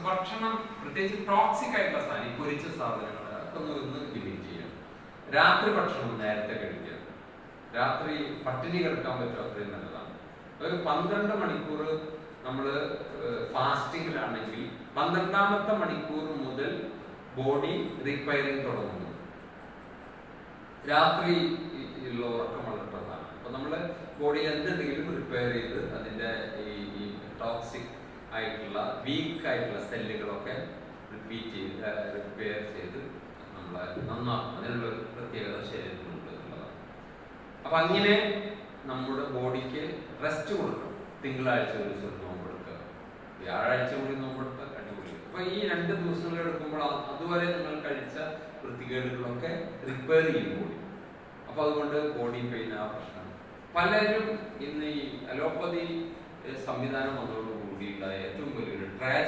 ഭക്ഷണം പ്രത്യേകിച്ച് ടോക്സിക് ആയിട്ടുള്ള സാധനം, ഈ പൊരിച്ച സാധനങ്ങൾ അതൊക്കെ ഒന്ന് ലിമിറ്റ് ചെയ്യാം. രാത്രി ഭക്ഷണം നേരത്തെ കഴിക്കുക. രാത്രി പട്ടിണി കിടക്കാൻ പറ്റും, അത്രയും നല്ലതാണ്. ഒരു 12 മണിക്കൂർ നമ്മൾ ഫാസ്റ്റിങ്ങിലാണെങ്കിൽ 12ാമത്തെ മണിക്കൂർ മുതൽ ബോഡി റിപ്പയറിങ് തുടങ്ങുന്നു. രാത്രി ഉള്ള ഉറക്കം വളരെ പ്രധാനമാണ്. അപ്പൊ നമ്മള് ബോഡിയിൽ എന്തെങ്കിലും റിപ്പയർ ചെയ്ത് അതിന്റെ ഈ ടോക്സിക് ആയിട്ടുള്ള വീക്ക് ആയിട്ടുള്ള സെല്ലുകളൊക്കെ റിപ്പയർ ചെയ്ത് നമ്മളെ നന്നാക്കും. അതിനുള്ള ഒരു പ്രത്യേകത ശരീരത്തിനുണ്ട് എന്നുള്ളതാണ്. അപ്പൊ അങ്ങനെ നമ്മുടെ ബോഡിക്ക് റെസ്റ്റ് കൊടുക്കണം. തിങ്കളാഴ്ച ഒരു ദിവസം നോമ്പെടുക്കുക, വ്യാഴാഴ്ച കൂടി നോമ്പെടുക്കുക, അടിപൊളി. അപ്പൊ ഈ 2 ദിവസങ്ങൾ എടുക്കുമ്പോൾ അതുവരെ നിങ്ങൾ കഴിച്ച വൃത്തികേടുകളൊക്കെ റിപ്പയർ ചെയ്യും ബോഡി. അപ്പൊ അതുകൊണ്ട് ബോഡി പെയിൻ ആ പ്രശ്നം. പലരും ഇന്ന് ഈ അലോപ്പതി സംവിധാനം വന്നതോടുകൂടിയുള്ള ഏറ്റവും വലിയൊരു ട്രാജഡി